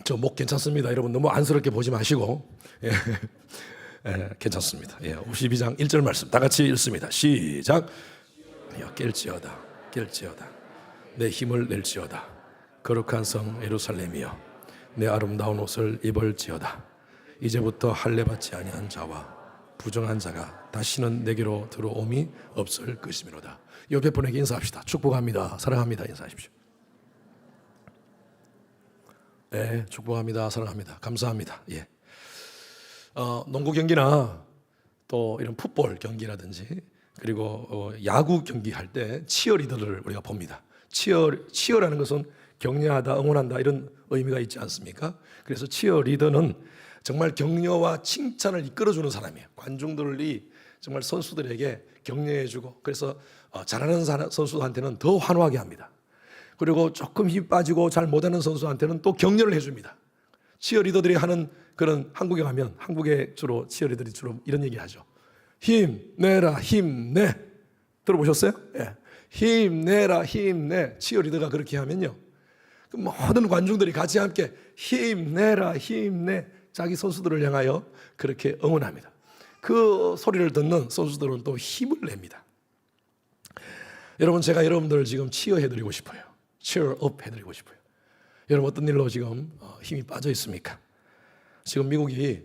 저 목 괜찮습니다. 여러분 너무 안쓰럽게 보지 마시고. 예. 예, 괜찮습니다. 예, 52장 1절 말씀 다 같이 읽습니다. 시작. 깰지어다 깰지어다 내 힘을 낼지어다 거룩한 성 예루살렘이여 내 아름다운 옷을 입을지어다 이제부터 할례 받지 아니한 자와 부정한 자가 다시는 내게로 들어옴이 없을 것이미로다. 옆에 분에게 인사합시다. 축복합니다. 사랑합니다. 인사하십시오. 네, 축복합니다. 사랑합니다. 감사합니다. 예. 농구 경기나 또 이런 풋볼 경기라든지 그리고 야구 경기할 때 치어리더를 우리가 봅니다. 치어라는 것은 격려하다, 응원한다 이런 의미가 있지 않습니까? 그래서 치어리더는 정말 격려와 칭찬을 이끌어주는 사람이에요. 관중들이 정말 선수들에게 격려해주고 그래서 잘하는 선수한테는 더 환호하게 합니다. 그리고 조금 힘 빠지고 잘 못하는 선수한테는 또 격려를 해줍니다. 치어리더들이 하는 그런 한국에 가면 한국에 주로 치어리더들이 주로 이런 얘기 하죠. 힘내라 힘내. 들어보셨어요? 예. 힘내라 힘내. 치어리더가 그렇게 하면요 그 모든 관중들이 같이 함께 힘내라 힘내 자기 선수들을 향하여 그렇게 응원합니다. 그 소리를 듣는 선수들은 또 힘을 냅니다. 여러분 제가 여러분들을 지금 치어해드리고 싶어요. 치어업 해드리고 싶어요. 여러분 어떤 일로 지금 힘이 빠져 있습니까? 지금 미국이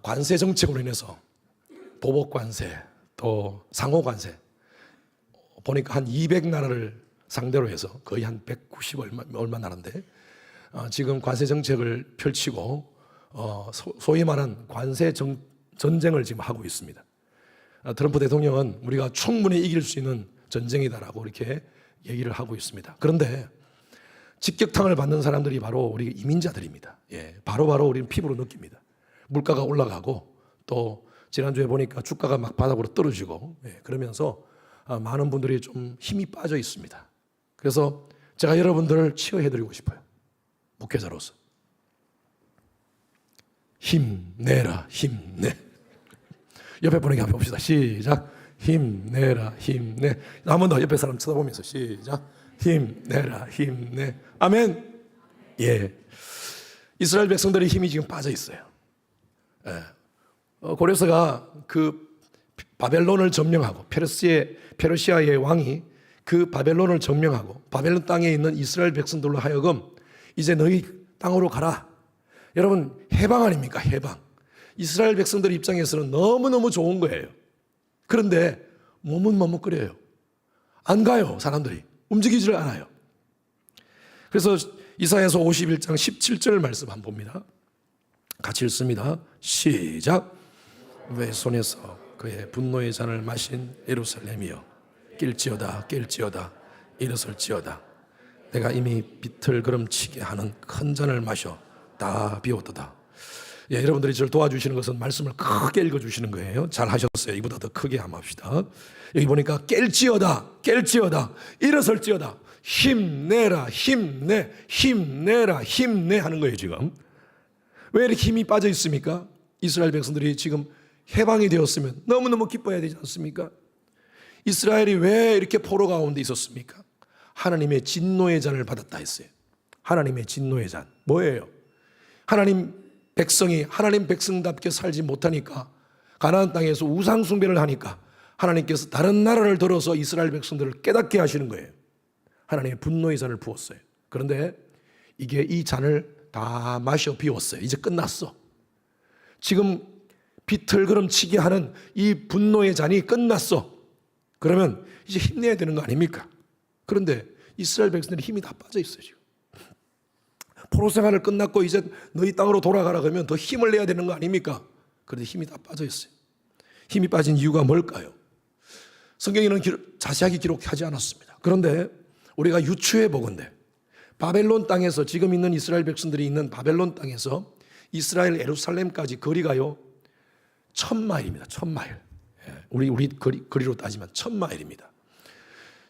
관세 정책으로 인해서 보복 관세 또 상호 관세 보니까 한 200나라를 상대로 해서 거의 한 190 얼마 나라인데 지금 관세 정책을 펼치고 소위 말한 관세 전쟁을 지금 하고 있습니다. 트럼프 대통령은 우리가 충분히 이길 수 있는 전쟁이다라고 이렇게 얘기를 하고 있습니다. 그런데 직격탄을 받는 사람들이 바로 우리 이민자들입니다. 예, 바로바로 우리는 피부로 느낍니다. 물가가 올라가고 또 지난주에 보니까 주가가 막 바닥으로 떨어지고 그러면서 많은 분들이 좀 힘이 빠져 있습니다. 그래서 제가 여러분들을 치유해드리고 싶어요. 목회자로서. 힘내라 힘내. 옆에 분에게 한번 봅시다. 시작. 힘내라 힘내. 한 번 더 옆에 사람 쳐다보면서 시작. 힘내라 힘내. 아멘. 예. 이스라엘 백성들의 힘이 지금 빠져 있어요. 예. 고레스가 그 바벨론을 점령하고 페르시아의 왕이 그 바벨론을 점령하고 바벨론 땅에 있는 이스라엘 백성들로 하여금 이제 너희 땅으로 가라. 여러분 해방 아닙니까? 해방. 이스라엘 백성들 입장에서는 너무너무 좋은 거예요. 그런데 몸은 머뭇거려요. 안 가요. 사람들이 움직이지를 않아요. 그래서 이사야서 51장 17절 말씀 한번 봅니다. 같이 읽습니다. 시작. 왜 손에서 그의 분노의 잔을 마신 예루살렘이여 낄지어다 낄지어다 일어설지어다 내가 이미 비틀거름치게 하는 큰 잔을 마셔 다 비웠도다. 예, 여러분들이 저를 도와주시는 것은 말씀을 크게 읽어주시는 거예요. 잘 하셨어요. 이보다 더 크게 한번 합시다. 여기 보니까 깰지어다 깰지어다 일어설지어다 힘내라 힘내 힘내라 힘내 하는 거예요. 지금 왜 이렇게 힘이 빠져 있습니까? 이스라엘 백성들이 지금 해방이 되었으면 너무너무 기뻐해야 되지 않습니까? 이스라엘이 왜 이렇게 포로 가운데 있었습니까? 하나님의 진노의 잔을 받았다 했어요. 하나님의 진노의 잔 뭐예요? 하나님 백성이 하나님 백성답게 살지 못하니까 가나안 땅에서 우상 숭배를 하니까 하나님께서 다른 나라를 들어서 이스라엘 백성들을 깨닫게 하시는 거예요. 하나님의 분노의 잔을 부었어요. 그런데 이게 이 잔을 다 마셔 비웠어요. 이제 끝났어. 지금 비틀거름치게 하는 이 분노의 잔이 끝났어. 그러면 이제 힘내야 되는 거 아닙니까? 그런데 이스라엘 백성들이 힘이 다 빠져 있어요. 지금 포로 생활을 끝났고 이제 너희 땅으로 돌아가라 그러면 더 힘을 내야 되는 거 아닙니까? 그런데 힘이 다 빠져 있어요. 힘이 빠진 이유가 뭘까요? 성경에는 자세하게 기록하지 않았습니다. 그런데 우리가 유추해 보건대 바벨론 땅에서 지금 있는 이스라엘 백성들이 있는 바벨론 땅에서 이스라엘 예루살렘까지 거리가요 1000마일입니다. 1000마일. 우리 거리로 따지면 1000마일입니다.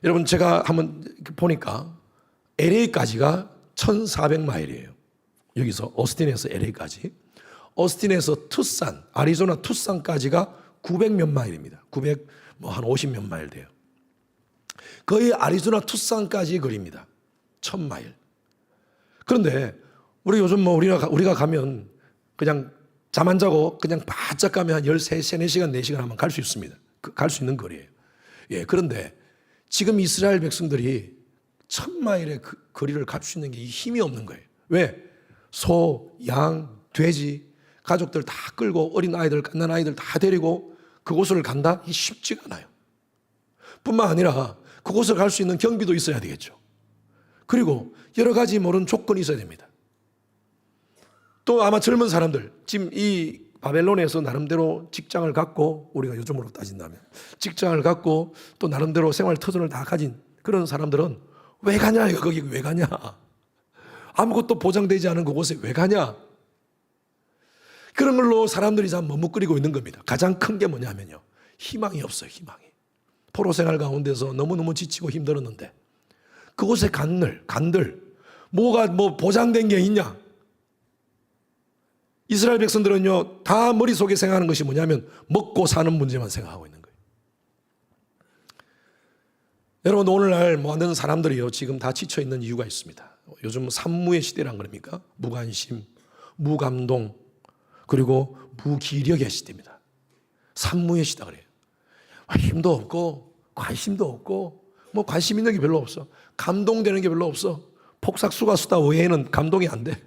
여러분 제가 한번 보니까 LA까지가 1400마일이에요. 여기서 오스틴에서 LA까지. 오스틴에서 투싼, 아리조나 투싼까지가 900몇 마일입니다. 900 뭐 한 50몇 마일 돼요. 거의 아리조나 투싼까지 거리입니다. 1000마일. 그런데 우리 요즘 뭐 우리가 가면 그냥 잠 안 자고 그냥 바짝 가면 한 13, 4시간, 4시간 하면 갈 수 있습니다. 갈 수 있는 거리예요. 예, 그런데 지금 이스라엘 백성들이 1000마일의 거리를 갈 수 있는 게 힘이 없는 거예요. 왜? 소, 양, 돼지, 가족들 다 끌고 어린 아이들, 갓난 아이들 다 데리고 그곳을 간다? 이 쉽지가 않아요. 뿐만 아니라 그곳을 갈 수 있는 경비도 있어야 되겠죠. 그리고 여러 가지 모르는 조건이 있어야 됩니다. 또 아마 젊은 사람들, 지금 이 바벨론에서 나름대로 직장을 갖고, 우리가 요즘으로 따진다면 직장을 갖고 또 나름대로 생활 터전을 다 가진 그런 사람들은 왜 가냐? 거기 왜 가냐? 아무것도 보장되지 않은 그곳에 왜 가냐? 그런 걸로 사람들이 참 머뭇거리고 있는 겁니다. 가장 큰 게 뭐냐면요, 희망이 없어요. 희망이. 포로 생활 가운데서 너무너무 지치고 힘들었는데 그곳에 간들 뭐가 보장된 게 있냐? 이스라엘 백성들은요, 다 머릿속에 생각하는 것이 뭐냐면 먹고 사는 문제만 생각하고 있는 거예요. 여러분, 오늘날 많은 사람들이요, 지금 다 지쳐 있는 이유가 있습니다. 요즘 산무의 시대란 겁니까? 무관심, 무감동, 그리고 무기력의 시대입니다. 산무의 시대가 그래요. 힘도 없고 관심도 없고 관심 있는 게 별로 없어. 감동되는 게 별로 없어. 폭삭수가 수다 외에는 감동이 안 돼.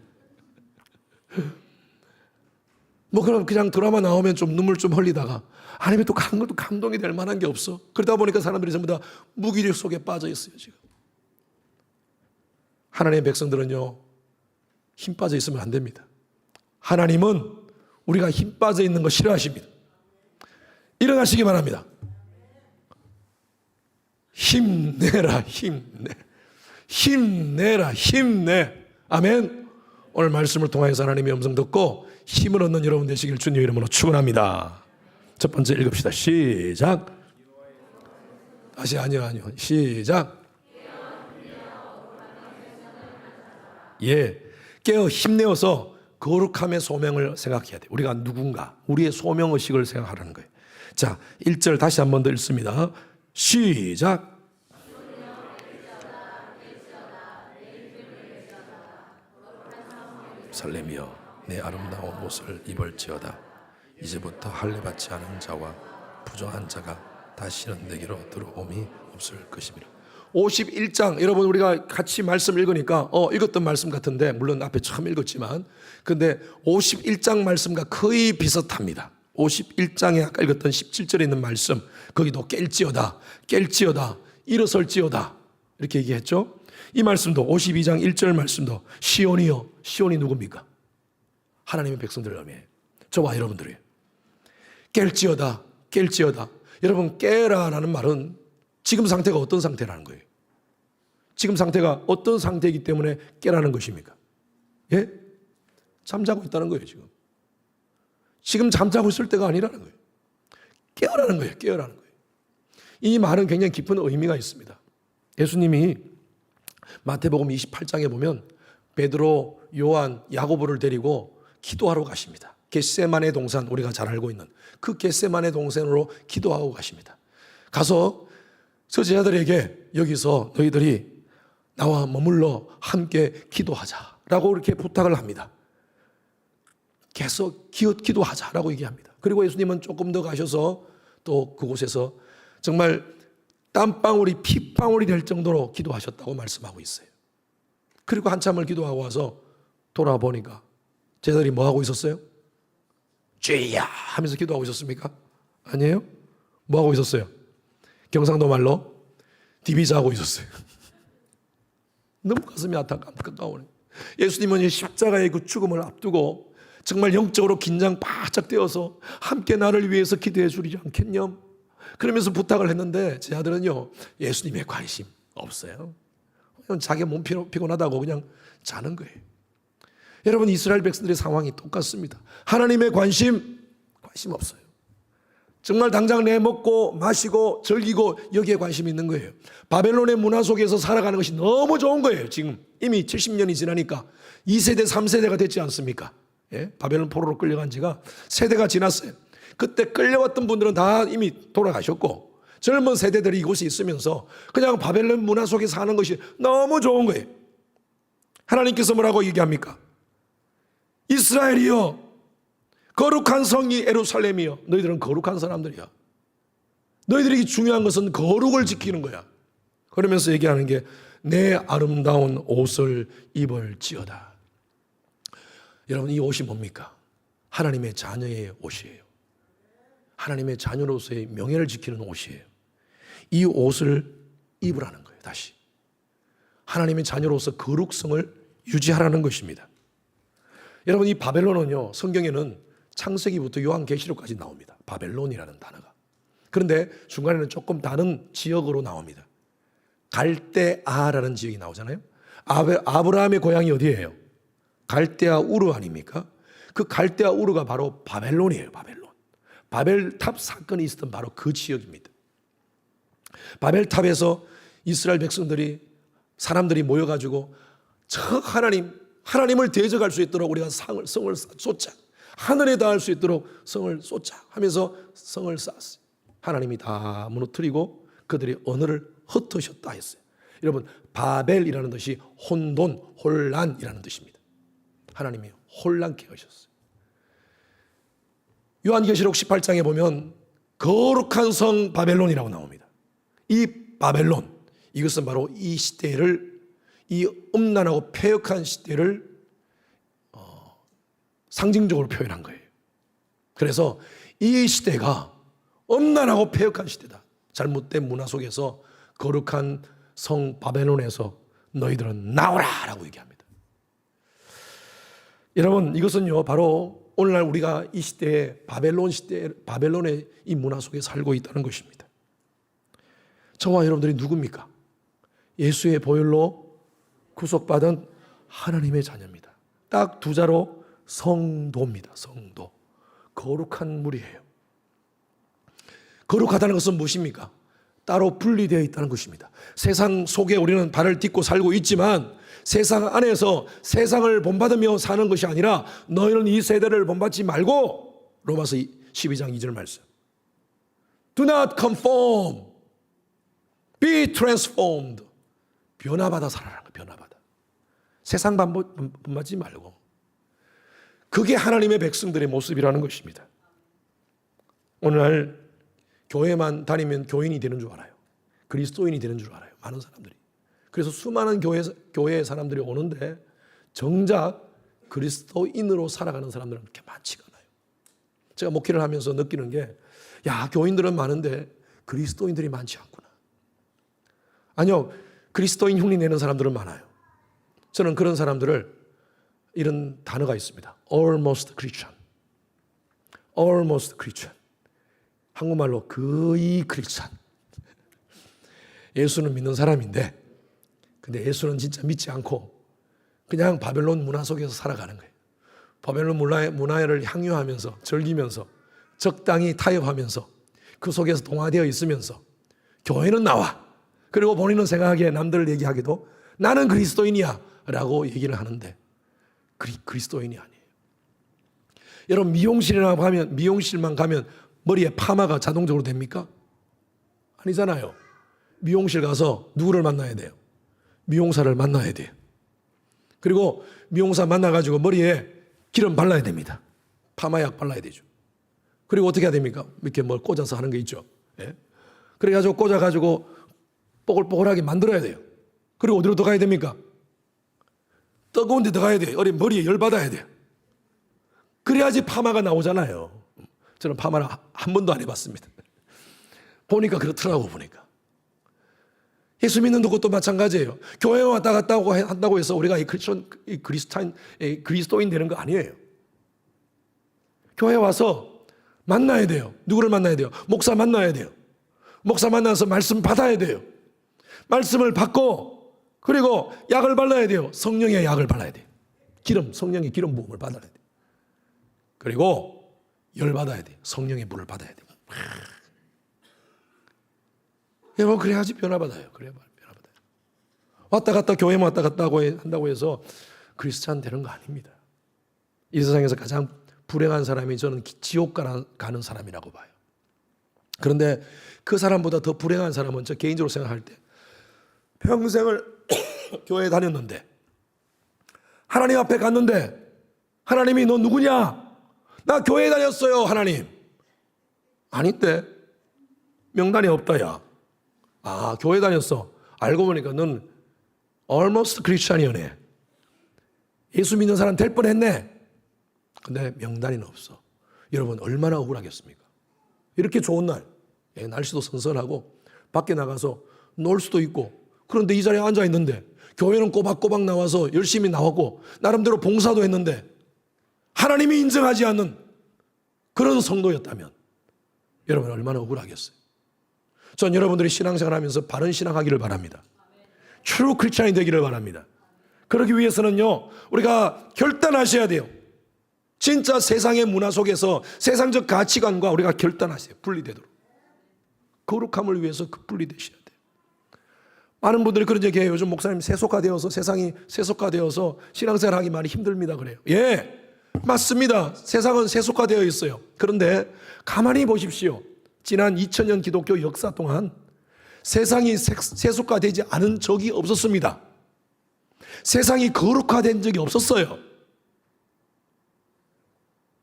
그럼 그냥 드라마 나오면 좀 눈물 좀 흘리다가 아니면 또 감동이 될 만한 게 없어. 그러다 보니까 사람들이 전부 다 무기력 속에 빠져 있어요, 지금. 하나님의 백성들은요, 힘 빠져 있으면 안 됩니다. 하나님은 우리가 힘 빠져 있는 거 싫어하십니다. 일어나시기 바랍니다. 힘내라, 힘내. 힘내라, 힘내. 아멘. 오늘 말씀을 통해서 하나님의 음성 듣고 힘을 얻는 여러분 되시길 주님의 이름으로 축원합니다. 첫 번째 읽읍시다. 시작. 다시 아니요. 시작. 예, 깨어 힘내어서 거룩함의 소명을 생각해야 돼. 우리가 누군가, 우리의 소명의식을 생각하라는 거예요. 자, 1절 다시 한 번 더 읽습니다. 시작. 살렘이여, 내 아름다운 옷을 입을지어다. 이제부터 할례 받지 않은 자와 부정한 자가 다시는 내게로 들어옴이 없을 것입니다. 51장, 여러분 우리가 같이 말씀 읽으니까 읽었던 말씀 같은데, 물론 앞에 처음 읽었지만, 근데 51장 말씀과 거의 비슷합니다. 51장에 아까 읽었던 17절에 있는 말씀, 거기도 깰지어다, 일어설지어다 이렇게 얘기했죠. 이 말씀도 52장 1절 말씀도 시온이요, 시온이 누굽니까? 하나님의 백성들을 의미해요. 저와 여러분들이에요. 깰지어다. 여러분, 깨라라는 말은 지금 상태가 어떤 상태라는 거예요. 지금 상태가 어떤 상태이기 때문에 깨라는 것입니까? 예? 잠자고 있다는 거예요, 지금. 지금 잠자고 있을 때가 아니라는 거예요. 깨어라는 거예요. 이 말은 굉장히 깊은 의미가 있습니다. 예수님이 마태복음 28장에 보면 베드로, 요한, 야고보를 데리고 기도하러 가십니다. 겟세마네 동산, 우리가 잘 알고 있는 그 겟세마네 동산으로 기도하고 가십니다. 가서 저 제자들에게 여기서 너희들이 나와 머물러 함께 기도하자라고 이렇게 부탁을 합니다. 계속 기도하자라고 얘기합니다. 그리고 예수님은 조금 더 가셔서 또 그곳에서 정말 땀방울이 핏방울이 될 정도로 기도하셨다고 말씀하고 있어요. 그리고 한참을 기도하고 와서 돌아보니까 제자들이 뭐 하고 있었어요? 죄야 하면서 기도하고 있었습니까? 아니에요? 뭐 하고 있었어요? 경상도 말로 디비자하고 있었어요. 너무 가슴이 안타까워요. 예수님은 십자가의 그 죽음을 앞두고 정말 영적으로 긴장 바짝 되어서 함께 나를 위해서 기도해 주리지 않겠냐? 그러면서 부탁을 했는데 제 아들은요, 예수님의 관심 없어요. 자기 몸 피곤하다고 그냥 자는 거예요. 여러분, 이스라엘 백성들의 상황이 똑같습니다. 하나님의 관심 없어요. 정말 당장 내 먹고 마시고 즐기고 여기에 관심이 있는 거예요. 바벨론의 문화 속에서 살아가는 것이 너무 좋은 거예요. 지금 이미 70년이 지나니까 2세대 3세대가 됐지 않습니까? 예? 바벨론 포로로 끌려간 지가 세대가 지났어요. 그때 끌려왔던 분들은 다 이미 돌아가셨고 젊은 세대들이 이곳에 있으면서 그냥 바벨론 문화 속에 사는 것이 너무 좋은 거예요. 하나님께서 뭐라고 얘기합니까? 이스라엘이여, 거룩한 성이 예루살렘이여. 너희들은 거룩한 사람들이야. 너희들에게 중요한 것은 거룩을 지키는 거야. 그러면서 얘기하는 게 내 아름다운 옷을 입을지어다. 여러분, 이 옷이 뭡니까? 하나님의 자녀의 옷이에요. 하나님의 자녀로서의 명예를 지키는 옷이에요. 이 옷을 입으라는 거예요. 다시 하나님의 자녀로서 거룩성을 유지하라는 것입니다. 여러분, 이 바벨론은요, 성경에는 창세기부터 요한계시록까지 나옵니다. 바벨론이라는 단어가. 그런데 중간에는 조금 다른 지역으로 나옵니다. 갈대아라는 지역이 나오잖아요. 아브라함의 고향이 어디예요? 갈대아 우르 아닙니까? 그 갈대아 우르가 바로 바벨론이에요. 바벨론. 바벨탑 사건이 있었던 바로 그 지역입니다. 바벨탑에서 이스라엘 백성들이, 사람들이 모여가지고 저 하나님을 대적할 수 있도록 우리가 성을 쏟자, 하늘에 닿을 수 있도록 성을 쏟자 하면서 성을 쌓았어요. 하나님이 다 무너뜨리고 그들의 언어를 흩으셨다 했어요. 여러분, 바벨이라는 뜻이 혼돈, 혼란이라는 뜻입니다. 하나님이 혼란케 하셨어요. 요한계시록 18장에 보면 거룩한 성 바벨론이라고 나옵니다. 이 바벨론, 이것은 바로 이 시대를, 이 음란하고 폐역한 시대를 상징적으로 표현한 거예요. 그래서 이 시대가 음란하고 폐역한 시대다. 잘못된 문화 속에서 거룩한 성 바벨론에서 너희들은 나오라 라고 얘기합니다. 여러분, 이것은요 바로 오늘날 우리가 이 시대에 바벨론의 이 문화 속에 살고 있다는 것입니다. 저와 여러분들이 누굽니까? 예수의 보혈로 구속받은 하나님의 자녀입니다. 딱 두 자로 성도입니다. 성도. 거룩한 무리예요. 거룩하다는 것은 무엇입니까? 따로 분리되어 있다는 것입니다. 세상 속에 우리는 발을 딛고 살고 있지만 세상 안에서 세상을 본받으며 사는 것이 아니라 너희는 이 세대를 본받지 말고, 로마서 12장 2절 말씀, Do not conform, be transformed. 변화받아 살아라. 변화받아. 세상 본받지 말고. 그게 하나님의 백성들의 모습이라는 것입니다. 오늘날 교회만 다니면 교인이 되는 줄 알아요. 그리스도인이 되는 줄 알아요. 많은 사람들이. 그래서 수많은 교회에 사람들이 오는데 정작 그리스도인으로 살아가는 사람들은 그렇게 많지가 않아요. 제가 목회를 하면서 느끼는 게, 야, 교인들은 많은데 그리스도인들이 많지 않구나. 아니요, 그리스도인 흉내 내는 사람들은 많아요. 저는 그런 사람들을, 이런 단어가 있습니다. Almost Christian. Almost Christian. 한국말로 거의 크리스찬. 예수는 믿는 사람인데, 근데 예수는 진짜 믿지 않고 그냥 바벨론 문화 속에서 살아가는 거예요. 바벨론 문화를 향유하면서, 즐기면서, 적당히 타협하면서, 그 속에서 동화되어 있으면서 교회는 나와. 그리고 본인은 생각하기에, 남들 얘기하기도 나는 그리스도인이야 라고 얘기를 하는데 그리스도인이 아니에요. 여러분, 미용실만 가면 머리에 파마가 자동적으로 됩니까? 아니잖아요. 미용실 가서 누구를 만나야 돼요? 미용사를 만나야 돼요. 그리고 미용사 만나가지고 머리에 기름 발라야 됩니다. 파마약 발라야 되죠. 그리고 어떻게 해야 됩니까? 이렇게 뭘 꽂아서 하는 게 있죠. 예? 그래가지고 꽂아가지고 뽀글뽀글하게 만들어야 돼요. 그리고 어디로 더 가야 됩니까? 뜨거운 데 더 가야 돼요. 머리에 열 받아야 돼요. 그래야지 파마가 나오잖아요. 저는 파마를 한 번도 안 해봤습니다. 보니까 그렇더라고. 보니까 예수 믿는 것도 마찬가지예요. 교회 왔다 갔다 한다고 해서 우리가 그리스도인 되는 거 아니에요. 교회 와서 만나야 돼요. 누구를 만나야 돼요? 목사 만나야 돼요. 목사 만나서 말씀 받아야 돼요. 말씀을 받고, 그리고 약을 발라야 돼요. 성령의 약을 발라야 돼요. 성령의 기름 부음을 받아야 돼요. 그리고 열 받아야 돼요. 성령의 물을 받아야 돼요. 여러분, 그래야지 변화받아요. 변화받아요. 왔다 갔다, 교회만 왔다 갔다 한다고 해서 크리스찬 되는 거 아닙니다. 이 세상에서 가장 불행한 사람이, 저는 지옥 가는 사람이라고 봐요. 그런데 그 사람보다 더 불행한 사람은, 저 개인적으로 생각할 때, 평생을 교회에 다녔는데, 하나님 앞에 갔는데 하나님이 너 누구냐? 나 교회 다녔어요, 하나님. 아닌데 명단이 없다. 야, 아, 교회 다녔어. 알고 보니까 넌 almost 크리스찬이네. 예수 믿는 사람 될 뻔했네. 근데 명단이 없어. 여러분 얼마나 억울하겠습니까? 이렇게 좋은 날, 날씨도 선선하고 밖에 나가서 놀 수도 있고, 그런데 이 자리에 앉아 있는데 교회는 꼬박꼬박 나와서 열심히 나왔고 나름대로 봉사도 했는데 하나님이 인정하지 않는 그런 성도였다면 여러분 얼마나 억울하겠어요. 전 여러분들이 신앙생활하면서 바른 신앙하기를 바랍니다. 트루 크리스찬이 되기를 바랍니다. 그러기 위해서는요, 우리가 결단하셔야 돼요. 진짜 세상의 문화 속에서 세상적 가치관과 우리가 결단하세요. 분리되도록. 거룩함을 위해서 분리되셔야 돼요. 많은 분들이 그런 얘기해요. 요즘 목사님 세속화되어서, 세상이 세속화되어서 신앙생활 하기 많이 힘듭니다 그래요. 예, 맞습니다. 세상은 세속화되어 있어요. 그런데 가만히 보십시오. 지난 2000년 기독교 역사 동안 세상이 세속화되지 않은 적이 없었습니다. 세상이 거룩화된 적이 없었어요.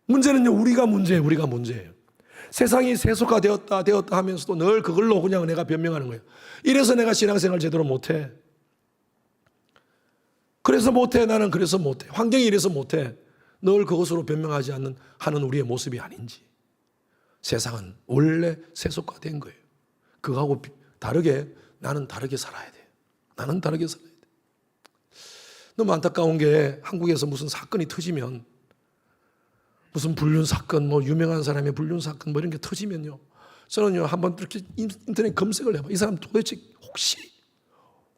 문제는요, 우리가 문제예요. 세상이 세속화되었다 하면서도 늘 그걸로 그냥 내가 변명하는 거예요. 이래서 내가 신앙생활 제대로 못해. 그래서 못해. 나는 그래서 못해. 환경이 이래서 못해. 늘 그것으로 변명하지 하는 우리의 모습이 아닌지. 세상은 원래 세속화된 거예요. 그거하고 다르게 나는 다르게 살아야 돼요. 나는 다르게 살아야 돼요. 너무 안타까운 게 한국에서 무슨 사건이 터지면, 무슨 불륜 사건, 뭐 유명한 사람의 불륜 사건 뭐 이런 게 터지면요, 저는요 한번 이렇게 인터넷 검색을 해봐. 이 사람 도대체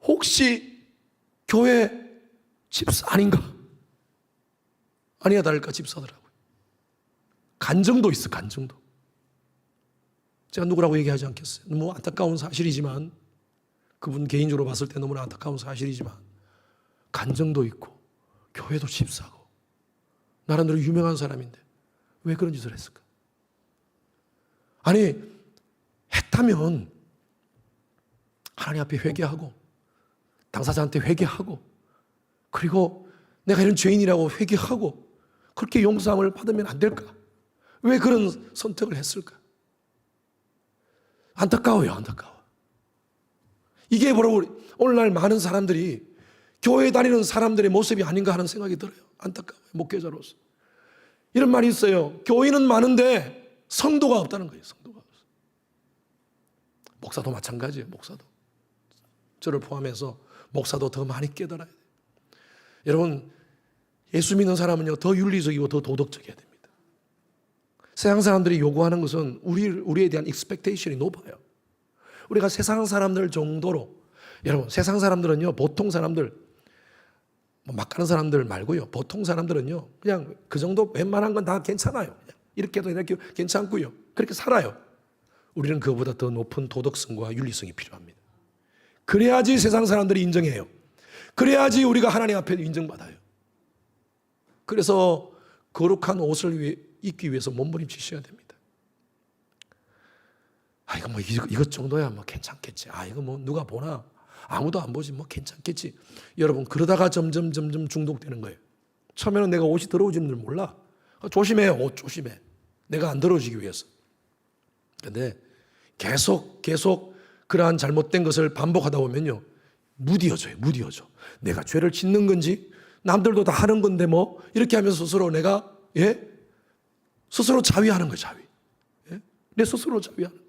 혹시 교회 집사 아닌가? 아니야 다를까 집사더라고요. 간정도 있어, 간정도. 제가 누구라고 얘기하지 않겠어요. 너무 안타까운 사실이지만, 그분 개인적으로 봤을 때 너무나 안타까운 사실이지만, 간정도 있고 교회도 집사고 나름대로 유명한 사람인데 왜 그런 짓을 했을까? 아니, 했다면 하나님 앞에 회개하고 당사자한테 회개하고, 그리고 내가 이런 죄인이라고 회개하고 그렇게 용서함을 받으면 안 될까? 왜 그런 선택을 했을까? 안타까워요, 안타까워. 이게 바로 오늘날 많은 사람들이 교회 다니는 사람들의 모습이 아닌가 하는 생각이 들어요. 안타까워요, 목회자로서. 이런 말이 있어요. 교인은 많은데 성도가 없다는 거예요. 성도가 없어. 목사도 마찬가지예요. 목사도. 저를 포함해서 목사도 더 많이 깨달아야 돼요. 여러분, 예수 믿는 사람은요, 더 윤리적이고 더 도덕적이어야 됩니다. 세상 사람들이 요구하는 것은 우리에 대한 expectation이 높아요. 우리가 세상 사람들 정도로, 여러분, 세상 사람들은요, 보통 사람들, 막 가는 사람들 말고요, 보통 사람들은요, 그냥 그 정도 웬만한 건 다 괜찮아요. 그냥 이렇게 해도 이렇게 괜찮고요. 그렇게 살아요. 우리는 그보다 더 높은 도덕성과 윤리성이 필요합니다. 그래야지 세상 사람들이 인정해요. 그래야지 우리가 하나님 앞에 인정받아요. 그래서 거룩한 옷을 입기 위해서 몸부림치셔야 됩니다. 아, 이거 뭐 이것 정도야 뭐 괜찮겠지. 아, 이거 뭐 누가 보나? 아무도 안 보지 뭐 괜찮겠지. 여러분, 그러다가 점점 중독되는 거예요. 처음에는 내가 옷이 더러워지는 줄 몰라. 조심해요. 옷 조심해. 내가 안 더러워지기 위해서. 그런데 계속 그러한 잘못된 것을 반복하다 보면요, 무디어져요. 내가 죄를 짓는 건지, 남들도 다 하는 건데 뭐, 이렇게 하면서 스스로 내가, 스스로 자위하는 거예요, 자위. 내 스스로 자위하는 거예요.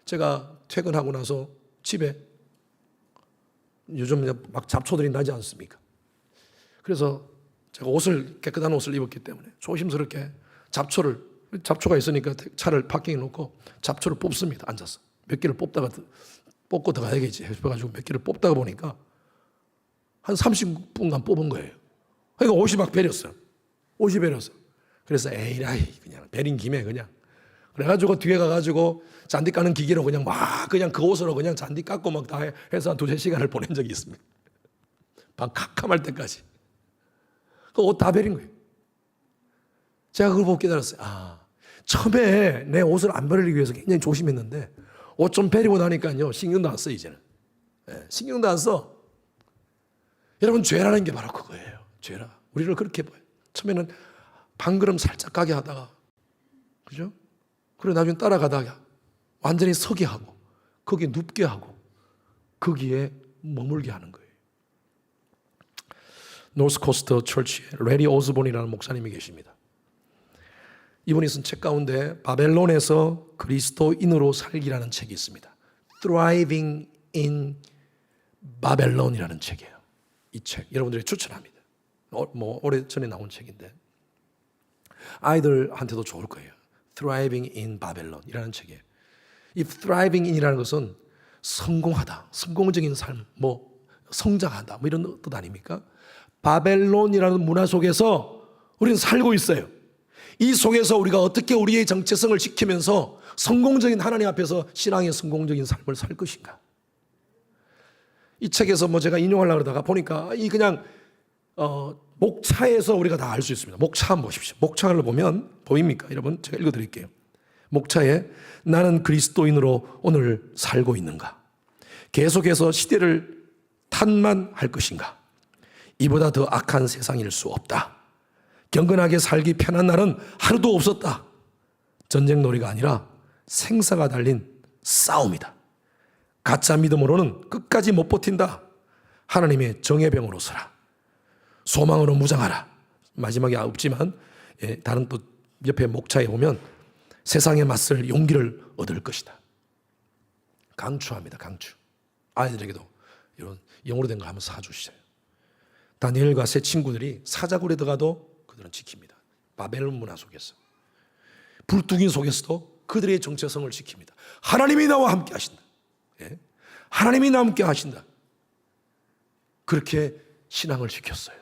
제가 퇴근하고 나서 집에 요즘 막 잡초들이 나지 않습니까? 그래서 제가 깨끗한 옷을 입었기 때문에 조심스럽게 잡초가 있으니까 차를 파킹해 놓고 잡초를 뽑습니다. 앉아서. 몇 개를 뽑고 들어가야겠지 해가지고 몇 개를 뽑다가 보니까 한 30분간 뽑은 거예요. 그러니까 옷이 막 베렸어요. 그래서 에이라이 그냥 베린 김에 그냥 그래가지고 뒤에 가가지고 잔디 까는 기계로 그냥 그 옷으로 그냥 잔디 깎고 막 다 해서 한 2-3시간을 보낸 적이 있습니다. 밤 캄캄할 때까지. 그 옷 다 베린 거예요. 제가 그걸 보고 깨달았어요. 처음에 내 옷을 안 버리기 위해서 굉장히 조심했는데 옷 좀 베리고 나니까요, 신경도 안 써, 이제는. 신경도 안 써. 여러분, 죄라는 게 바로 그거예요. 죄라. 우리를 그렇게 봐요. 처음에는 방걸음 살짝 가게 하다가, 그죠? 그리고 나중에 따라가다가 완전히 서게 하고, 거기에 눕게 하고, 거기에 머물게 하는 거예요. 노스코스트 철치에 레리 오스본이라는 목사님이 계십니다. 이분이 쓴 책 가운데 바벨론에서 그리스도인으로 살기라는 책이 있습니다. Thriving in Babylon이라는 책이에요. 이 책 여러분들이 추천합니다. 오래전에 나온 책인데 아이들한테도 좋을 거예요. Thriving in Babylon이라는 책이에요. 이 Thriving in이라는 것은 성공하다, 성공적인 삶, 성장하다, 이런 뜻 아닙니까? 바벨론이라는 문화 속에서 우리는 살고 있어요. 이 속에서 우리가 어떻게 우리의 정체성을 지키면서 성공적인 하나님 앞에서 신앙의 성공적인 삶을 살 것인가? 이 책에서 제가 인용하려고 그러다가 보니까 이 그냥 목차에서 우리가 다 알 수 있습니다. 목차 한번 보십시오. 목차를 보면 보입니까? 여러분 제가 읽어드릴게요. 목차에 나는 그리스도인으로 오늘 살고 있는가? 계속해서 시대를 탓만할 것인가? 이보다 더 악한 세상일 수 없다. 경건하게 살기 편한 날은 하루도 없었다. 전쟁놀이가 아니라 생사가 달린 싸움이다. 가짜 믿음으로는 끝까지 못 버틴다. 하나님의 정예병으로 서라. 소망으로 무장하라. 마지막에 없지만 다른 또 옆에 목차에 보면 세상에 맞설 용기를 얻을 것이다. 강추합니다. 강추. 아이들에게도 이런 영어로 된 거 한번 사주시죠. 다니엘과 세 친구들이 사자굴에 들어가도 그들은 지킵니다. 바벨론 문화 속에서. 불뚝인 속에서도 그들의 정체성을 지킵니다. 하나님이 나와 함께 하신다. 예? 하나님이 나와 함께 하신다. 그렇게 신앙을 지켰어요.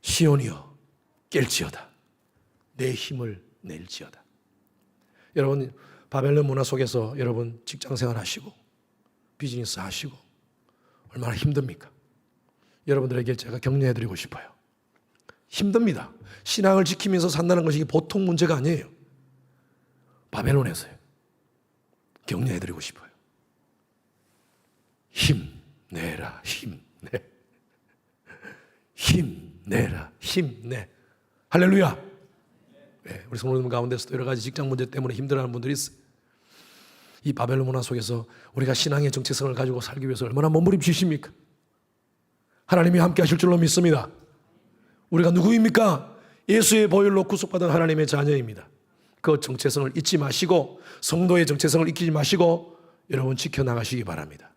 시온이여 깰지어다. 내 힘을 낼지어다. 여러분 바벨론 문화 속에서 여러분 직장생활 하시고 비즈니스 하시고 얼마나 힘듭니까? 여러분들에게 제가 격려해드리고 싶어요. 힘듭니다. 신앙을 지키면서 산다는 것이 보통 문제가 아니에요. 바벨론에서요. 격려해드리고 싶어요. 힘내라, 힘내. 힘내라, 힘내. 할렐루야. 네, 우리 성도님 가운데서도 여러 가지 직장 문제 때문에 힘들어하는 분들이 있어요. 이 바벨론 문화 속에서 우리가 신앙의 정체성을 가지고 살기 위해서 얼마나 몸부림치십니까? 하나님이 함께 하실 줄로 믿습니다. 우리가 누구입니까? 예수의 보혈로 구속받은 하나님의 자녀입니다. 그 정체성을 잊지 마시고 성도의 정체성을 잊지 마시고 여러분 지켜나가시기 바랍니다.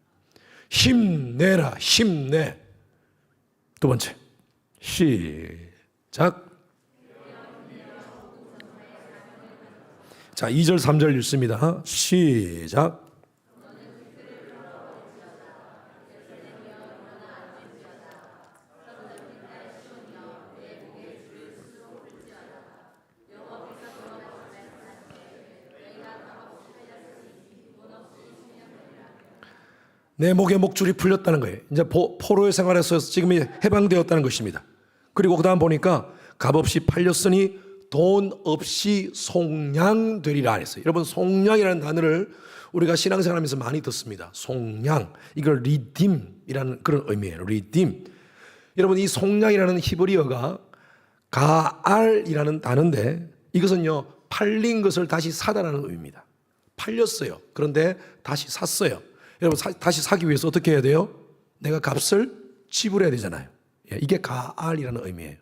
힘내라, 힘내. 두 번째, 시작. 자, 2절 3절 읽습니다. 시작. 내 목에 목줄이 풀렸다는 거예요. 이제 포로의 생활에서 지금 해방되었다는 것입니다. 그리고 그 다음 보니까 값없이 팔렸으니 돈 없이 속량되리라 했어요. 여러분 속량이라는 단어를 우리가 신앙생활하면서 많이 듣습니다. 속량, 이걸 redeem이라는 그런 의미예요. redeem. 여러분 이 속량이라는 히브리어가 가알이라는 단어인데 이것은요 팔린 것을 다시 사다라는 의미입니다. 팔렸어요. 그런데 다시 샀어요. 여러분 다시 사기 위해서 어떻게 해야 돼요? 내가 값을 지불해야 되잖아요. 이게 가알이라는 의미예요.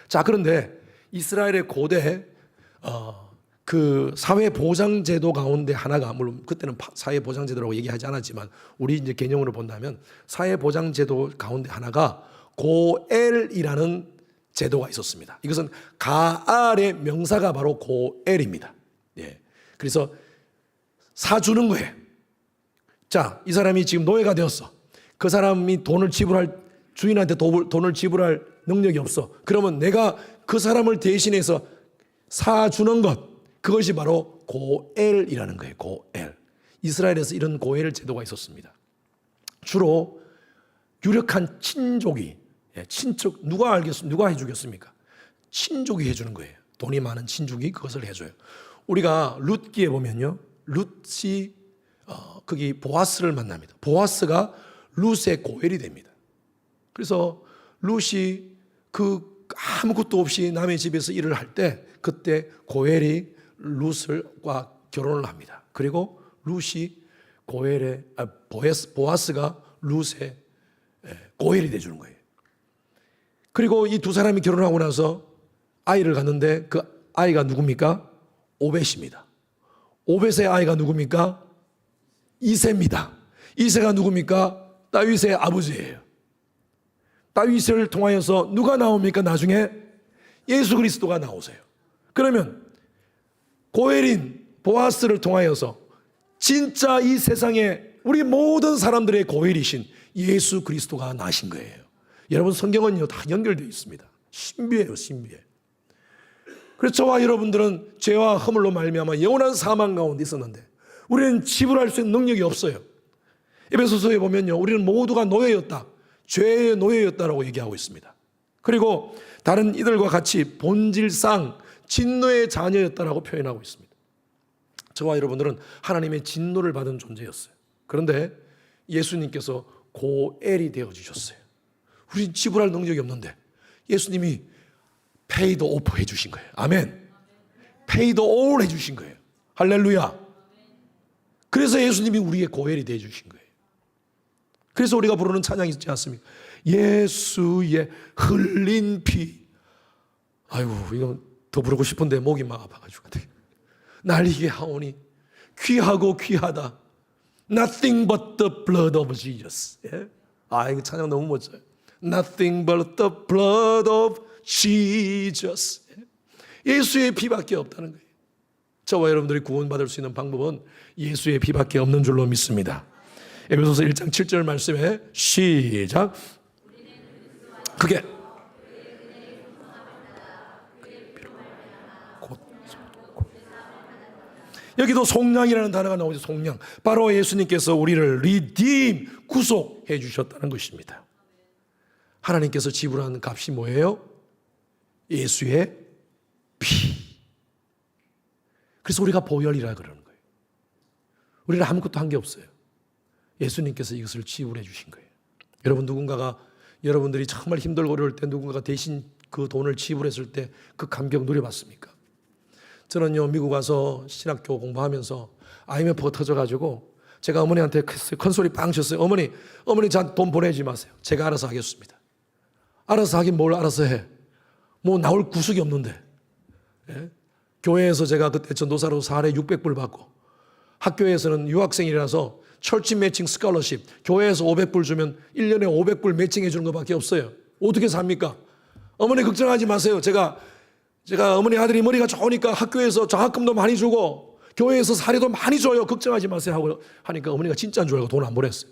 자, 그런데 이스라엘의 고대 그 사회보장제도 가운데 하나가, 물론 그때는 사회보장제도라고 얘기하지 않았지만 우리 이제 개념으로 본다면 사회보장제도 가운데 하나가 고엘이라는 제도가 있었습니다. 이것은 가알의 명사가 바로 고엘입니다. 예. 그래서 사주는 거예요. 자, 이 사람이 지금 노예가 되었어. 그 사람이 돈을 지불할, 주인한테 돈을 지불할 능력이 없어. 그러면 내가 그 사람을 대신해서 사주는 것, 그것이 바로 고엘이라는 거예요. 고엘. 이스라엘에서 이런 고엘 제도가 있었습니다. 주로 유력한 친족이, 친척, 누가 해주겠습니까? 친족이 해주는 거예요. 돈이 많은 친족이 그것을 해줘요. 우리가 룻기에 보면요, 룻이 거기 보아스를 만납니다. 보아스가 룻의 고엘이 됩니다. 그래서 룻이 그 아무것도 없이 남의 집에서 일을 할 때 그때 고엘이 룻과 결혼을 합니다. 그리고 룻이 보아스가 룻의 고엘이 돼주는 거예요. 그리고 이 두 사람이 결혼하고 나서 아이를 갖는데 그 아이가 누굽니까? 오벳입니다. 오벳의 아이가 누굽니까? 이새입니다. 이새가 누굽니까? 다윗의 아버지예요. 다윗을 통하여서 누가 나옵니까? 나중에 예수 그리스도가 나오세요. 그러면 고엘인 보아스를 통하여서 진짜 이 세상에 우리 모든 사람들의 고엘이신 예수 그리스도가 나신 거예요. 여러분, 성경은요 다 연결되어 있습니다. 신비해요, 신비해. 그래서 저와 여러분들은 죄와 허물로 말미암아 영원한 사망 가운데 있었는데 우리는 지불할 수 있는 능력이 없어요. 에베소서에 보면요, 우리는 모두가 노예였다, 죄의 노예였다라고 얘기하고 있습니다. 그리고 다른 이들과 같이 본질상 진노의 자녀였다라고 표현하고 있습니다. 저와 여러분들은 하나님의 진노를 받은 존재였어요. 그런데 예수님께서 고엘이 되어주셨어요. 우린 지불할 능력이 없는데 예수님이 페이드 오프 해주신 거예요. 아멘. 페이드 올 해주신 거예요. 할렐루야. 그래서 예수님이 우리의 고엘이 되어주신 거예요. 그래서 우리가 부르는 찬양이 있지 않습니까? 예수의 흘린 피. 아이고, 이거 더 부르고 싶은데 목이 막 아파가지고 날리게 하오니 귀하고 귀하다, Nothing but the blood of Jesus. 예? 이거 찬양 너무 멋져요. Nothing but the blood of Jesus. 예수의 피밖에 없다는 거예요. 저와 여러분들이 구원받을 수 있는 방법은 예수의 피밖에 없는 줄로 믿습니다. 에베소서 1장 7절 말씀에 시작. 그게 여기도 속량이라는 단어가 나오죠. 속량. 바로 예수님께서 우리를 리딤, 구속해 주셨다는 것입니다. 하나님께서 지불한 값이 뭐예요? 예수의 피. 그래서 우리가 보혈이라 그러는 거예요. 우리는 아무것도 한 게 없어요. 예수님께서 이것을 지불해 주신 거예요. 여러분, 누군가가 여러분들이 정말 힘들고 어려울 때 누군가가 대신 그 돈을 지불했을 때 그 감격 누려봤습니까? 저는요, 미국 와서 신학교 공부하면서 IMF가 터져가지고 제가 어머니한테 큰 소리 빵 쳤어요. 어머니 저한테 돈 보내지 마세요. 제가 알아서 하겠습니다. 알아서 하긴 뭘 알아서 해. 뭐 나올 구석이 없는데. 예? 교회에서 제가 그때 전도사로 사례 600불 받고, 학교에서는 유학생이라서 철치 매칭 스칼러십, 교회에서 500불 주면 1년에 500불 매칭해 주는 것밖에 없어요. 어떻게 삽니까? 어머니 걱정하지 마세요. 제가 어머니 아들이 머리가 좋으니까 학교에서 장학금도 많이 주고 교회에서 사례도 많이 줘요. 걱정하지 마세요 하고 하니까 어머니가 진짜인 줄 알고 돈 안 보냈어요.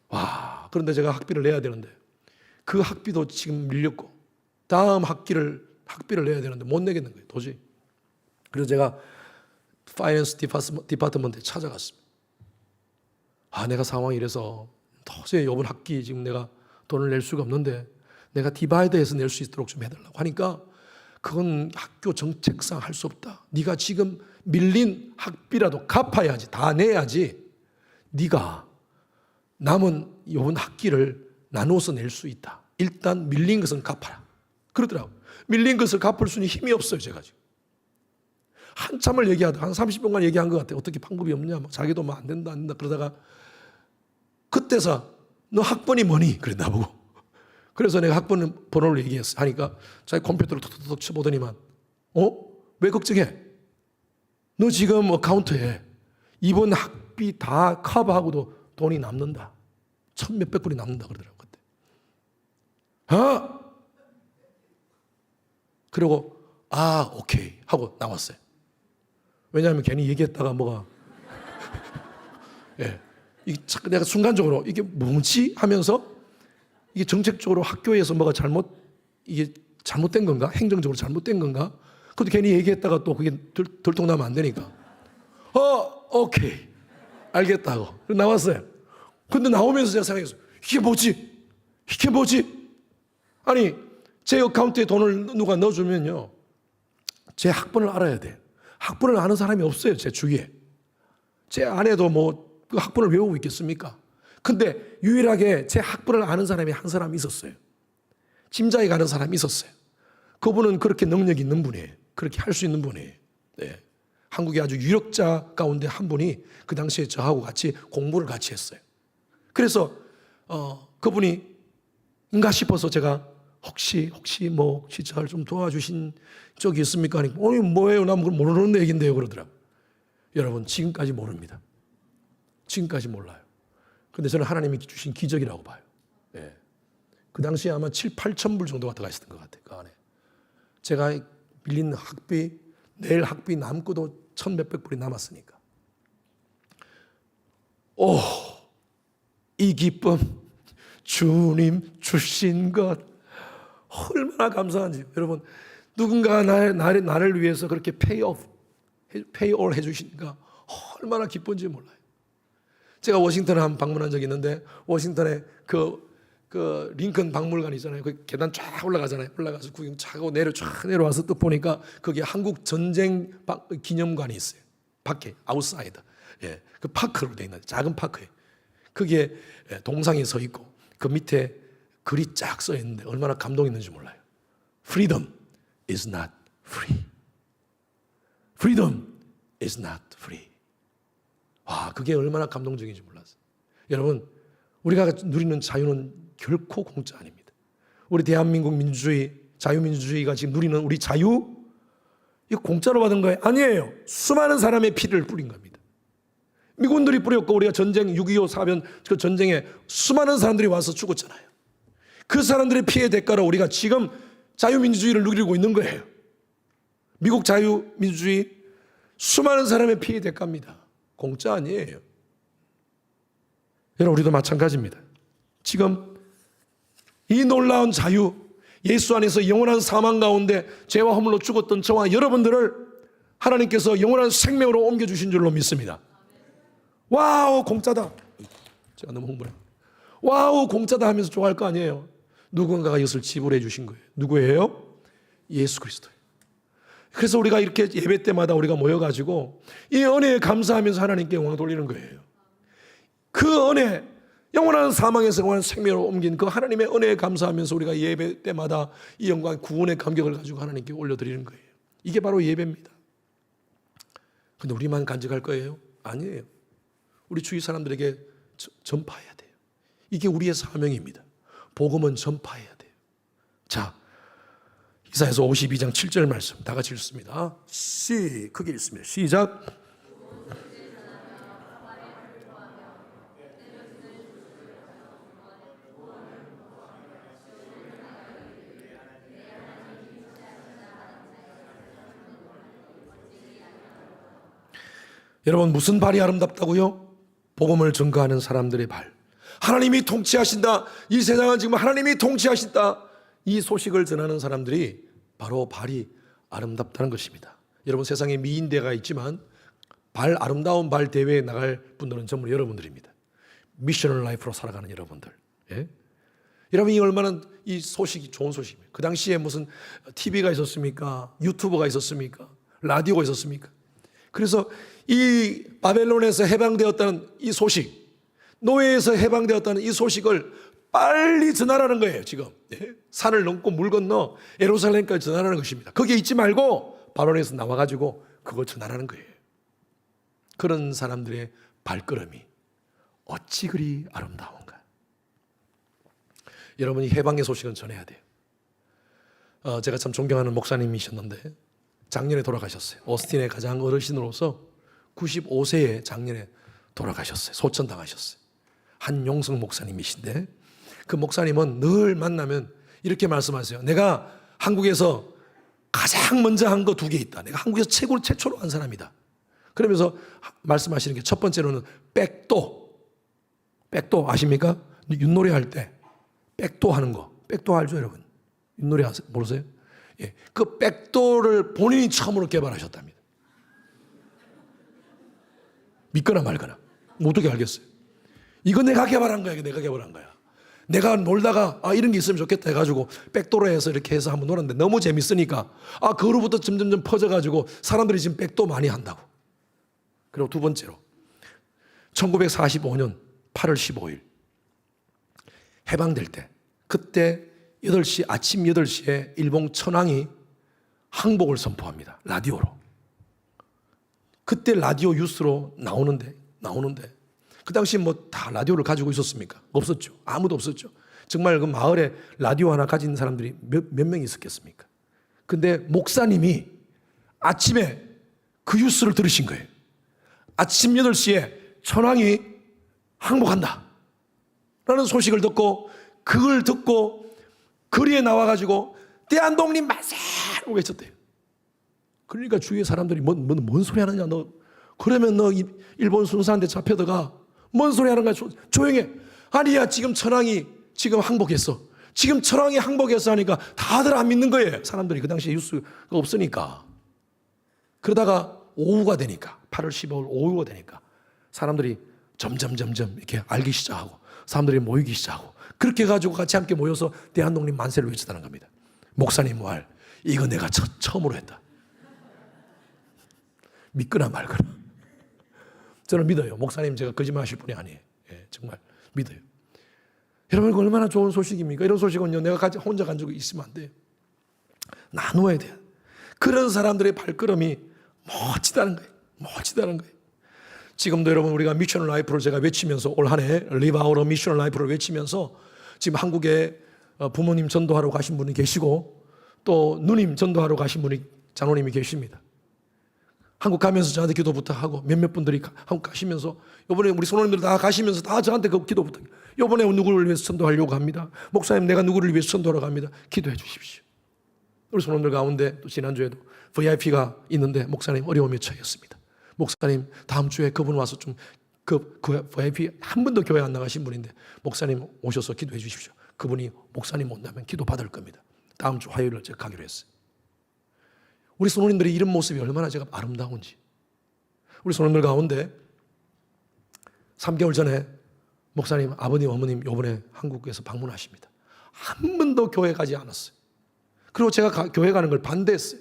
와, 그런데 제가 학비를 내야 되는데 그 학비도 지금 밀렸고 다음 학비를 내야 되는데 못 내겠는 거예요, 도저히. 그래서 제가 파이낸스 디파트먼트에 찾아갔습니다. 내가 상황이 이래서 도저히 이번 학기 지금 내가 돈을 낼 수가 없는데 내가 디바이드해서 낼 수 있도록 좀 해달라고 하니까 그건 학교 정책상 할 수 없다. 네가 지금 밀린 학비라도 갚아야지, 다 내야지 네가 남은 이번 학기를 나눠서 낼 수 있다. 일단 밀린 것은 갚아라. 그러더라고. 밀린 것을 갚을 수는 힘이 없어요, 제가 지금. 한참을 얘기하다 한 30분간 얘기한 것 같아요. 어떻게 방법이 없냐, 자기도 안 된다 그러다가 그때서 너 학번이 뭐니? 그래 나보고. 그래서 내가 학번 번호를 얘기했어. 하니까 자기 컴퓨터를 톡톡톡 쳐보더니만 왜 걱정해? 너 지금 어카운트에 이번 학비 다 커버하고도 돈이 남는다. 1,000몇백 불이 남는다 그러더라고 그때. 그리고 오케이 하고 나왔어요. 왜냐하면 괜히 얘기했다가 뭐가 예, 내가 순간적으로 이게 뭐지 하면서 이게 정책적으로 학교에서 뭐가 잘못된 건가? 행정적으로 잘못된 건가? 그것도 괜히 얘기했다가 또 그게 들통나면 안 되니까. 오케이. 알겠다고. 그래서 나왔어요. 근데 나오면서 제가 생각했어요. 이게 뭐지? 아니, 제 어카운트에 돈을 누가 넣어주면요, 제 학번을 알아야 돼. 학번을 아는 사람이 없어요, 제 주위에. 제 아내도 그 학번을 외우고 있겠습니까? 근데 유일하게 제 학번을 아는 사람이 한 사람이 있었어요. 짐작이 가는 사람이 있었어요. 그분은 그렇게 능력이 있는 분이에요. 그렇게 할 수 있는 분이에요. 네. 한국의 아주 유력자 가운데 한 분이 그 당시에 저하고 같이 공부를 같이 했어요. 그래서 그분이 인가 싶어서 제가 혹시 저를 좀 도와주신 적이 있습니까? 하니까 뭐예요? 난 모르는 얘기인데요. 그러더라고요. 여러분, 지금까지 모릅니다. 지금까지 몰라요. 그런데 저는 하나님이 주신 기적이라고 봐요. 예. 그 당시에 아마 7, 8천 불 정도가 들어가 있었던 것 같아요. 그 안에. 제가 빌린 학비, 내일 학비 남고도 1,000몇백 불이 남았으니까. 이 기쁨, 주님 주신 것 얼마나 감사한지. 여러분, 누군가 나를 위해서 그렇게 pay all 해주시니까 얼마나 기쁜지 몰라요. 제가 워싱턴에 한 방문한 적이 있는데, 워싱턴에 그 링컨 박물관 있잖아요. 그 계단 쫙 올라가잖아요. 올라가서 구경 쫙 하고 쫙 내려와서 또 보니까 거기에 한국 전쟁 기념관이 있어요. 밖에, 아웃사이드. 예, 그 파크로 되어 있는 작은 파크에. 거기에 동상이 서 있고 그 밑에 글이 쫙 써 있는데 얼마나 감동 있는지 몰라요. Freedom is not free. Freedom is not free. 와, 그게 얼마나 감동적인지 몰랐어요. 여러분, 우리가 누리는 자유는 결코 공짜 아닙니다. 우리 대한민국 민주주의, 자유민주주의가 지금 누리는 우리 자유, 이거 공짜로 받은 거예요? 아니에요. 수많은 사람의 피를 뿌린 겁니다. 미군들이 뿌렸고, 우리가 전쟁 6.25 사변 그 전쟁에 수많은 사람들이 와서 죽었잖아요. 그 사람들의 피해 대가로 우리가 지금 자유민주주의를 누리고 있는 거예요. 미국 자유민주주의 수많은 사람의 피해 대가입니다. 공짜 아니에요. 여러분, 우리도 마찬가지입니다. 지금 이 놀라운 자유, 예수 안에서 영원한 사망 가운데 죄와 허물로 죽었던 저와 여러분들을 하나님께서 영원한 생명으로 옮겨주신 줄로 믿습니다. 와우, 공짜다. 제가 너무 흥분해. 와우, 공짜다 하면서 좋아할 거 아니에요. 누군가가 이것을 지불해 주신 거예요. 누구예요? 예수 그리스도예요. 그래서 우리가 이렇게 예배 때마다 우리가 모여가지고 이 은혜에 감사하면서 하나님께 영광 돌리는 거예요. 그 은혜, 영원한 사망에서 영원한 생명으로 옮긴 그 하나님의 은혜에 감사하면서 우리가 예배 때마다 이 영광, 구원의 감격을 가지고 하나님께 올려드리는 거예요. 이게 바로 예배입니다. 근데 우리만 간직할 거예요? 아니에요. 우리 주위 사람들에게 전파해야 돼요. 이게 우리의 사명입니다. 복음은 전파해야 돼요. 자, 이사야서 52장 7절 말씀 다 같이 읽습니다. 크게 읽습니다. 시작. 여러분, 무슨 발이 아름답다고요? 복음을 전가하는 사람들의 발. 하나님이 통치하신다. 이 세상은 지금 하나님이 통치하신다. 이 소식을 전하는 사람들이 바로 발이 아름답다는 것입니다. 여러분, 세상에 미인대가 있지만 아름다운 발 대회에 나갈 분들은 전부 여러분들입니다. 미셔널 라이프로 살아가는 여러분들. 예? 여러분, 이 얼마나 이 소식이 좋은 소식입니다. 그 당시에 무슨 TV가 있었습니까? 유튜브가 있었습니까? 라디오가 있었습니까? 그래서 이 바벨론에서 해방되었다는 이 소식, 노예에서 해방되었다는 이 소식을 빨리 전하라는 거예요. 지금 산을 넘고 물 건너 예루살렘까지 전하라는 것입니다. 거기에 있지 말고 바벨론에서 나와가지고 그걸 전하라는 거예요. 그런 사람들의 발걸음이 어찌 그리 아름다운가. 여러분이 해방의 소식은 전해야 돼요. 제가 참 존경하는 목사님이셨는데 작년에 돌아가셨어요. 오스틴의 가장 어르신으로서 95세에 작년에 돌아가셨어요. 소천당하셨어요. 한용성 목사님이신데 그 목사님은 늘 만나면 이렇게 말씀하세요. 내가 한국에서 가장 먼저 한 거 2개 있다. 내가 한국에서 최초로 한 사람이다. 그러면서 말씀하시는 게 첫 번째로는 백도 아십니까? 윷놀이 할 때 백도 하는 거. 백도 알죠, 여러분? 윷놀이 모르세요? 예, 그 백도를 본인이 처음으로 개발하셨답니다. 믿거나 말거나. 어떻게 알겠어요? 이거 내가 개발한 거야. 내가 개발한 거야. 내가 놀다가 이런 게 있으면 좋겠다 해가지고 백도로 해서 이렇게 해서 한번 놀았는데 너무 재밌으니까 그 후로부터 점점점 퍼져가지고 사람들이 지금 백도 많이 한다고. 그리고 두 번째로 1945년 8월 15일 해방될 때 그때 8시, 아침 8시에 일본 천황이 항복을 선포합니다. 라디오로. 그때 라디오 뉴스로 나오는데 그 당시 뭐 다 라디오를 가지고 있었습니까? 없었죠. 아무도 없었죠. 정말 그 마을에 라디오 하나 가진 사람들이 몇 명 있었겠습니까? 근데 목사님이 아침에 그 뉴스를 들으신 거예요. 아침 8시에 천황이 항복한다 라는 소식을 듣고, 그걸 듣고 거리에 나와가지고 대한독립 만세! 라고 외쳤대요. 그러니까 주위의 사람들이 뭔 소리 하느냐, 너 그러면 너 일본 순사한테 잡혀다가 뭔 소리 하는 거야, 조용해. 아니야, 지금 천황이 지금 항복했어. 지금 천황이 항복했어 하니까 다들 안 믿는 거예요. 사람들이 그 당시에 뉴스가 없으니까. 그러다가 오후가 되니까, 8월 15일 오후가 되니까 사람들이 점점 이렇게 알기 시작하고 사람들이 모이기 시작하고, 그렇게 해가지고 같이 함께 모여서 대한독립 만세를 외쳤다는 겁니다. 목사님 말, 이거 내가 처음으로 했다. 믿거나 말거나. 저는 믿어요. 목사님 제가 거짓말하실 분이 아니에요. 예, 정말 믿어요. 여러분, 이거 얼마나 좋은 소식입니까? 이런 소식은요, 내가 혼자 가지고 있으면 안 돼요. 나누어야 돼요. 그런 사람들의 발걸음이 멋지다는 거예요. 멋지다는 거예요. 지금도 여러분, 우리가 미션 라이프를 제가 외치면서, 올 한 해 Live Out a Mission Life를 외치면서 지금 한국에 부모님 전도하러 가신 분이 계시고, 또 누님 전도하러 가신 분이, 장로님이 계십니다. 한국 가면서 저한테 기도 부탁하고, 몇몇 분들이 한국 가시면서, 이번에 우리 선원님들 다 가시면서 다 저한테 그 기도 부탁해요. 이번에 누구를 위해서 전도하려고 합니다. 목사님, 내가 누구를 위해서 전도하러 갑니다. 기도해 주십시오. 우리 선원들 가운데 또 지난주에도 VIP가 있는데 목사님 어려움에 처했습니다. 목사님, 다음 주에 그분 와서 좀 그 VIP 한 번도 교회 안 나가신 분인데 목사님 오셔서 기도해 주십시오. 그분이 목사님 온다면 기도 받을 겁니다. 다음 주 화요일을 제가 가기로 했어요. 우리 선원님들의 이런 모습이 얼마나 제가 아름다운지. 우리 선원들 가운데 3개월 전에 목사님, 아버님, 어머님 이번에 한국에서 방문하십니다. 한 번도 교회 가지 않았어요. 그리고 제가 교회 가는 걸 반대했어요.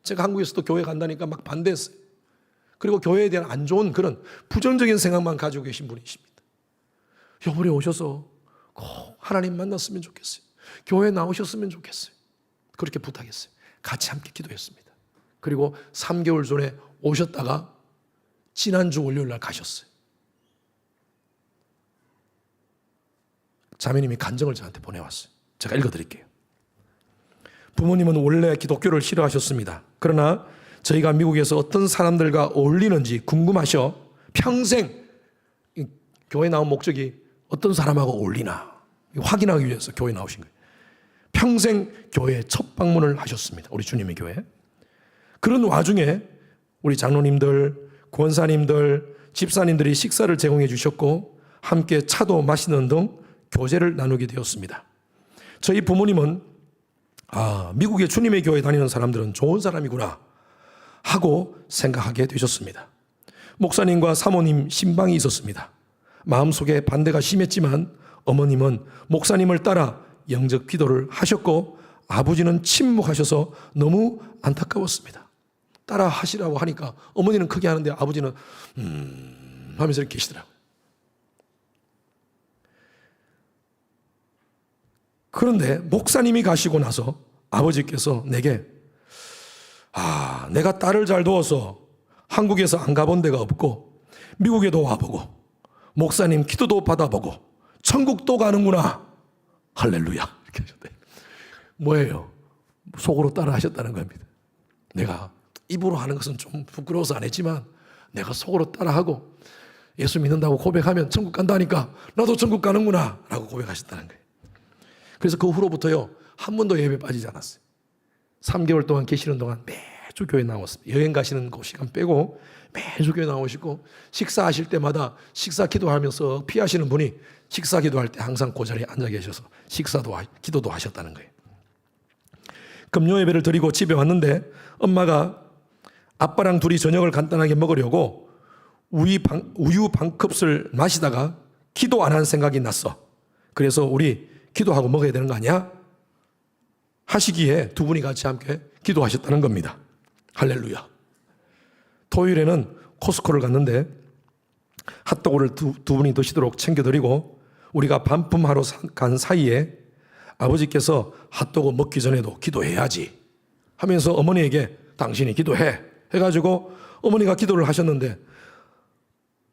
제가 한국에서도 교회 간다니까 막 반대했어요. 그리고 교회에 대한 안 좋은 그런 부정적인 생각만 가지고 계신 분이십니다. 이번에 오셔서 꼭 하나님 만났으면 좋겠어요. 교회 나오셨으면 좋겠어요. 그렇게 부탁했어요. 같이 함께 기도했습니다. 그리고 3개월 전에 오셨다가 지난주 월요일 날 가셨어요. 자매님이 간증을 저한테 보내왔어요. 제가 읽어드릴게요. 부모님은 원래 기독교를 싫어하셨습니다. 그러나 저희가 미국에서 어떤 사람들과 어울리는지 궁금하셔 평생 교회 나온 목적이 어떤 사람하고 어울리나 확인하기 위해서 교회 나오신 거예요. 평생 교회에 첫 방문을 하셨습니다. 우리 주님의 교회. 그런 와중에 우리 장로님들, 권사님들, 집사님들이 식사를 제공해 주셨고 함께 차도 마시는 등 교제를 나누게 되었습니다. 저희 부모님은 미국의 주님의 교회 다니는 사람들은 좋은 사람이구나 하고 생각하게 되셨습니다. 목사님과 사모님 신방이 있었습니다. 마음속에 반대가 심했지만 어머님은 목사님을 따라 영적 기도를 하셨고 아버지는 침묵하셔서 너무 안타까웠습니다. 따라 하시라고 하니까 어머니는 크게 하는데 아버지는 하면서 이렇게 계시더라고요. 그런데 목사님이 가시고 나서 아버지께서 내게 내가 딸을 잘 두어서 한국에서 안 가본 데가 없고 미국에도 와보고 목사님 기도도 받아보고 천국도 가는구나 할렐루야 이렇게 하셨대요. 뭐예요? 속으로 따라 하셨다는 겁니다. 내가 입으로 하는 것은 좀 부끄러워서 안 했지만 내가 속으로 따라하고 예수 믿는다고 고백하면 천국 간다니까 나도 천국 가는구나 라고 고백하셨다는 거예요. 그래서 그 후로부터요 한 번도 예배 빠지지 않았어요. 3개월 동안 계시는 동안 매주 교회 나왔습니다. 여행 가시는 그 시간 빼고 매주 교회 나오시고 식사하실 때마다 식사 기도하면서 피하시는 분이 식사 기도할 때 항상 그 자리에 앉아 계셔서 기도도 하셨다는 거예요. 금요 예배를 드리고 집에 왔는데 엄마가 아빠랑 둘이 저녁을 간단하게 먹으려고 우유 반 컵을 마시다가 기도 안 한 생각이 났어. 그래서 우리 기도하고 먹어야 되는 거 아니야? 하시기에 두 분이 같이 함께 기도하셨다는 겁니다. 할렐루야. 토요일에는 코스코를 갔는데 핫도그를 두 분이 드시도록 챙겨드리고 우리가 반품하러 간 사이에 아버지께서 핫도그 먹기 전에도 기도해야지 하면서 어머니에게 당신이 기도해 해가지고 어머니가 기도를 하셨는데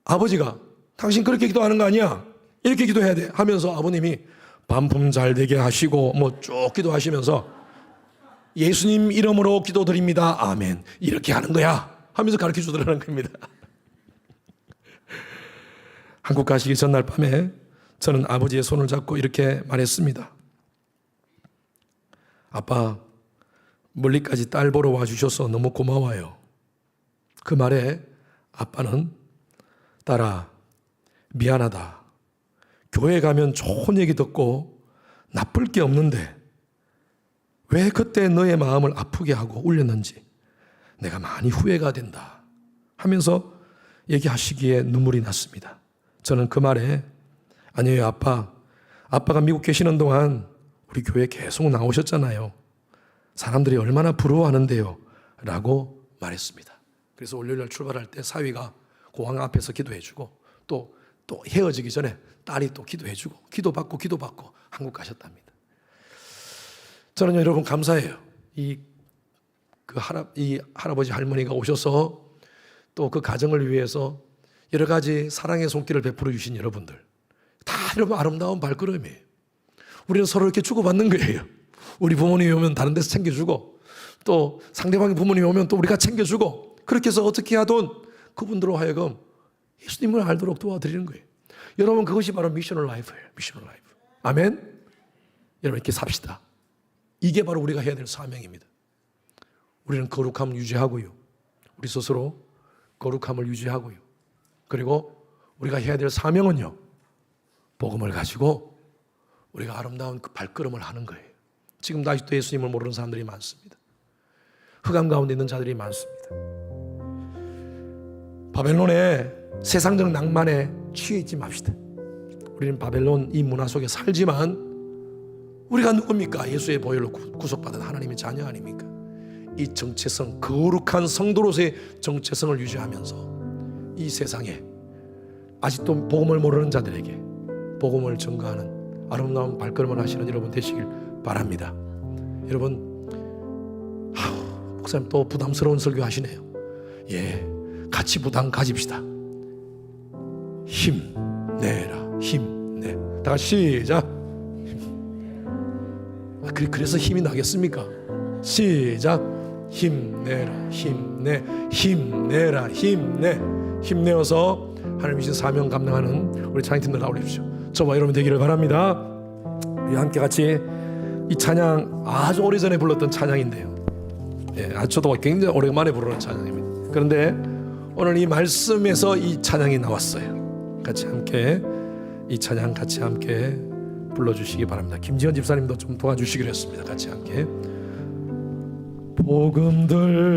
아버지가 당신 그렇게 기도하는 거 아니야? 이렇게 기도해야 돼 하면서 아버님이 반품 잘 되게 하시고 뭐 쭉 기도하시면서 예수님 이름으로 기도드립니다. 아멘. 이렇게 하는 거야 하면서 가르쳐 주더라는 겁니다. 한국 가시기 전날 밤에 저는 아버지의 손을 잡고 이렇게 말했습니다. 아빠, 멀리까지 딸 보러 와주셔서 너무 고마워요. 그 말에 아빠는 딸아, 미안하다. 교회 가면 좋은 얘기 듣고 나쁠 게 없는데 왜 그때 너의 마음을 아프게 하고 울렸는지 내가 많이 후회가 된다 하면서 얘기하시기에 눈물이 났습니다. 저는 그 말에 아니에요 아빠가 미국 계시는 동안 우리 교회 계속 나오셨잖아요. 사람들이 얼마나 부러워하는데요 라고 말했습니다. 그래서 월요일 출발할 때 사위가 공항 앞에서 기도해주고 또 헤어지기 전에 딸이 또 기도해주고 기도받고 한국 가셨답니다. 저는 여러분 감사해요. 이 할아버지 할머니가 오셔서 또 그 가정을 위해서 여러 가지 사랑의 손길을 베풀어 주신 여러분들 다 여러분 아름다운 발걸음이에요. 우리는 서로 이렇게 주고받는 거예요. 우리 부모님이 오면 다른 데서 챙겨주고 또 상대방의 부모님이 오면 또 우리가 챙겨주고 그렇게 해서 어떻게 하든 그분들로 하여금 예수님을 알도록 도와드리는 거예요. 여러분 그것이 바로 미셔널 라이프예요. 미셔널 라이프. 아멘. 여러분 이렇게 삽시다. 이게 바로 우리가 해야 될 사명입니다. 우리는 거룩함을 유지하고요. 우리 스스로 거룩함을 유지하고요. 그리고 우리가 해야 될 사명은요. 복음을 가지고 우리가 아름다운 그 발걸음을 하는 거예요. 지금도 아직도 예수님을 모르는 사람들이 많습니다. 흑암 가운데 있는 자들이 많습니다. 바벨론의 세상적 낭만에 취해 있지 맙시다. 우리는 바벨론 이 문화 속에 살지만 우리가 누굽니까? 예수의 보혈로 구속받은 하나님의 자녀 아닙니까? 이 정체성, 거룩한 성도로서의 정체성을 유지하면서 이 세상에 아직도 복음을 모르는 자들에게 복음을 전가하는 아름다운 발걸음을 하시는 여러분 되시길 바랍니다. 여러분, 목사님 또 부담스러운 설교 하시네요. 예, 같이 부담 가집시다. 힘내라, 힘내. 다 같이 시작. 그래서 힘이 나겠습니까? 시작. 힘내라, 힘내, 힘내라, 힘내. 힘내어서 하나님 주신 사명 감당하는 우리 찬양팀들 나오십시오. 저와 여러분 되기를 바랍니다. 우리 함께 같이 이 찬양 아주 오래전에 불렀던 찬양인데요. 예, 저도 굉장히 오랜만에 부르는 찬양입니다. 그런데 오늘 이 말씀에서 이 찬양이 나왔어요. 같이 함께 이 찬양 같이 함께 불러주시기 바랍니다. 김지현 집사님도 좀 도와주시기로 했습니다. 같이 함께 복음들